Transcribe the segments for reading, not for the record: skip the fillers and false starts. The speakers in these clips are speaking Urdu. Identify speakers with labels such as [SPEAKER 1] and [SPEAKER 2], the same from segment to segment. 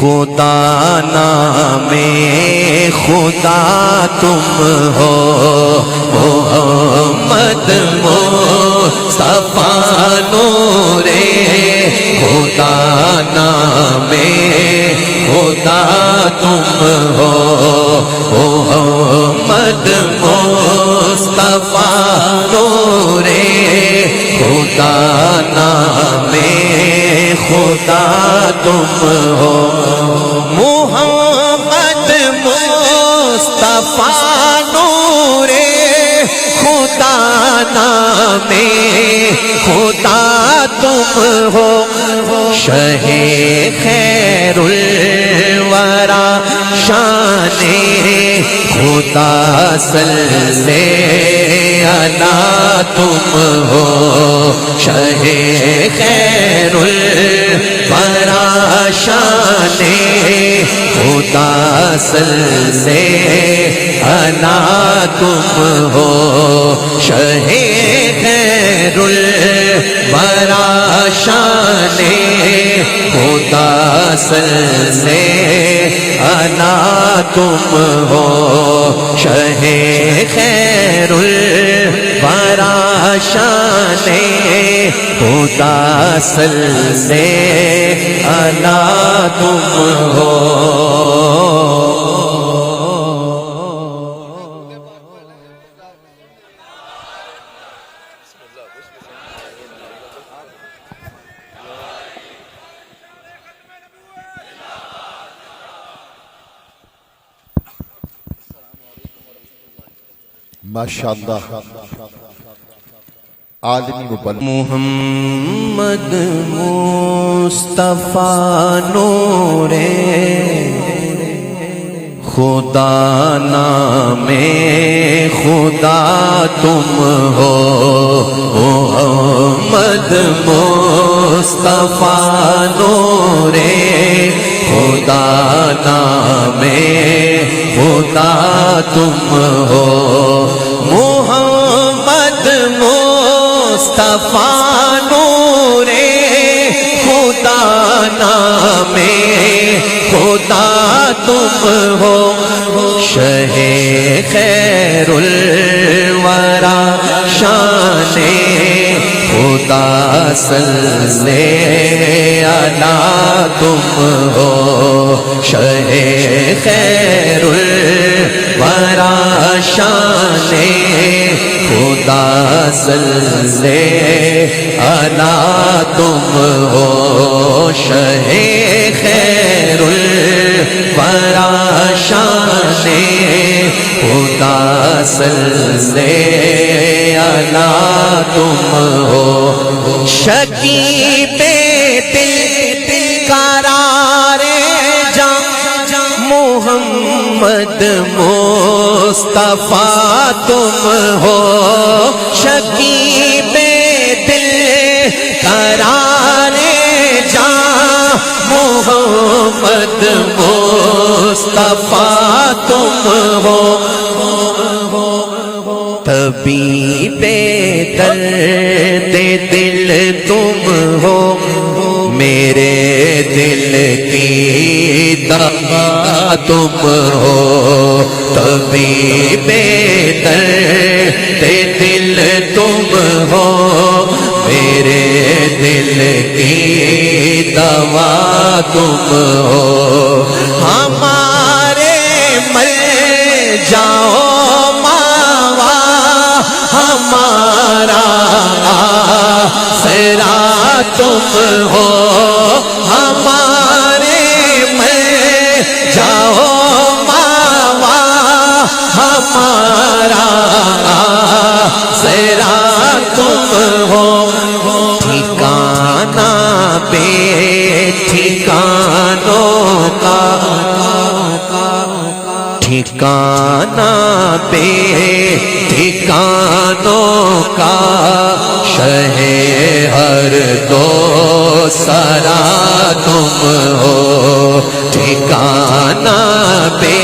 [SPEAKER 1] خدا نام خدا تم ہو محمد مصطفیٰ نور خدا نام خدا تم ہو محمد مصطفیٰ نور خدا نام خدا تم ہو محمد مصطفیٰ نور خدا نام خدا تم ہو شہ خیر الورا شان خدا صلی علی تم ہو شہ خیر الورا شان خدا صلی علی تم ہو شہ خیر الورا شان خدا صلی علی تم ہو شہ خیر الورا شان خدا صلی علی تم ہو
[SPEAKER 2] ماشاءاللہ عالمی مبلغ
[SPEAKER 1] محمد مصطفیٰ نور خدا نام خدا تم ہو محمد مصطفیٰ نور خدا نام خدا تم ہو محمد مصطفیٰ نور خدا نام خدا تم ہو شہ خیر الورا شان خدا صلی علی تم ہو شہ خیر الورا شان خدا صلی علی تم ہو شہ خیر الورا شان خدا صلی علی تم ہو شکیب دل قرار جاں محمد مصطفیٰ تم ہو شکیب دل قرار جاں محمد مصطفیٰ تم ہو طبیب درد دل تم ہو میرے دل کی دوا تم ہو طبیب درد دل تم ہو میرے دل کی دوا تم ہو ہمارے مر جاؤ ہمارا آسرا تم ہو ہمارے میں جاؤ ماوا ہمارا آسرا تم ہو ٹھکانہ بے ٹھکانوں کا ٹھکانہ بے ٹھکانوں کا شہ ہر دو سرا تم ہو ٹھکانہ بے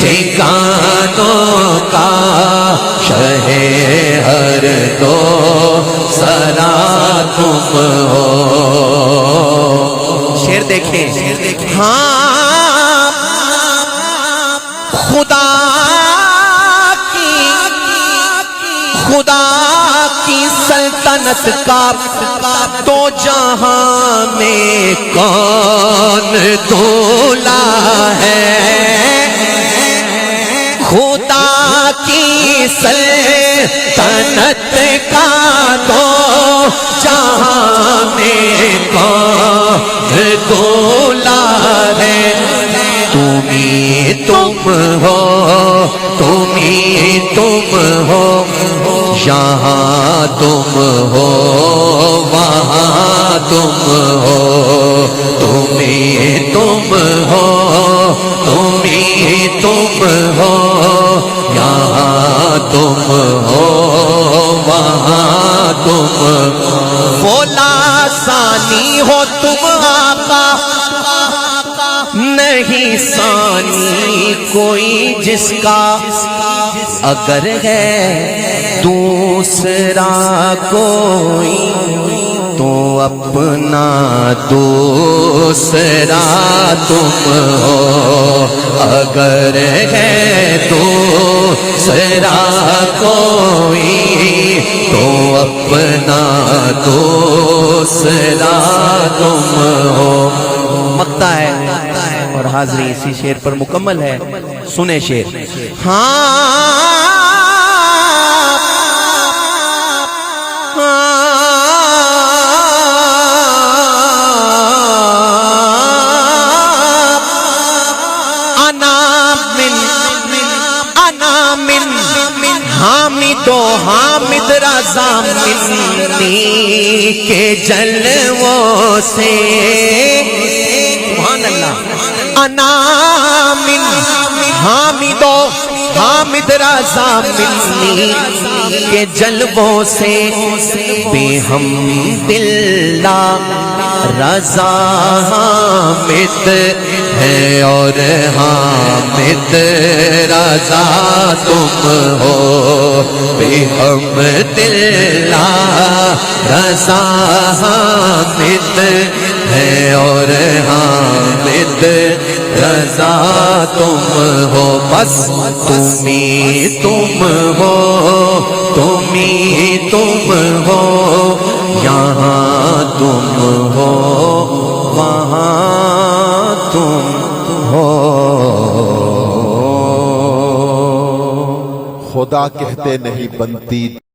[SPEAKER 1] ٹھکانوں کا شہ ہر دو سرا تم ہو شیر دیکھیں ہاں خدا کی سلطنت کا تو جہاں میں کون دولا ہے، خدا کی سلطنت کا تو جہاں میں کون دولا ہے، تم ہی تم ہو، تم ہی تم ہو، یہاں تم ہو وہاں تم ہو، تم ہی تم ہو، تم ہی تم ہو، یہاں تم ہو وہاں تم ہو، مولا ثانی ہو تم آقا، نہیں ثانی کوئی جس کا، اگر ہے دوسرا کوئی تو اپنا دوسرا تم ہو، اگر ہے دوسرا کوئی تو اپنا دوسرا تم ہو۔ مقطع ہے اور حاضری اسی شعر پر مکمل ہے، سنیں شعر۔ حامد و حامد رضا منی کے جلووں سے، سبحان اللہ، انا من حامد و حامد رضا منی کے جلووں سے، بے حمداللہ رضا حامد ہے اور حامد رضا تم ہو، بے حمداللہ رضا حامد ہے اور حامد رضا تم ہو، بس تم ہی تم ہو، تم ہی تم ہو، یہاں تم ہو وہاں تم ہو۔
[SPEAKER 2] خدا کہتے نہیں بنتی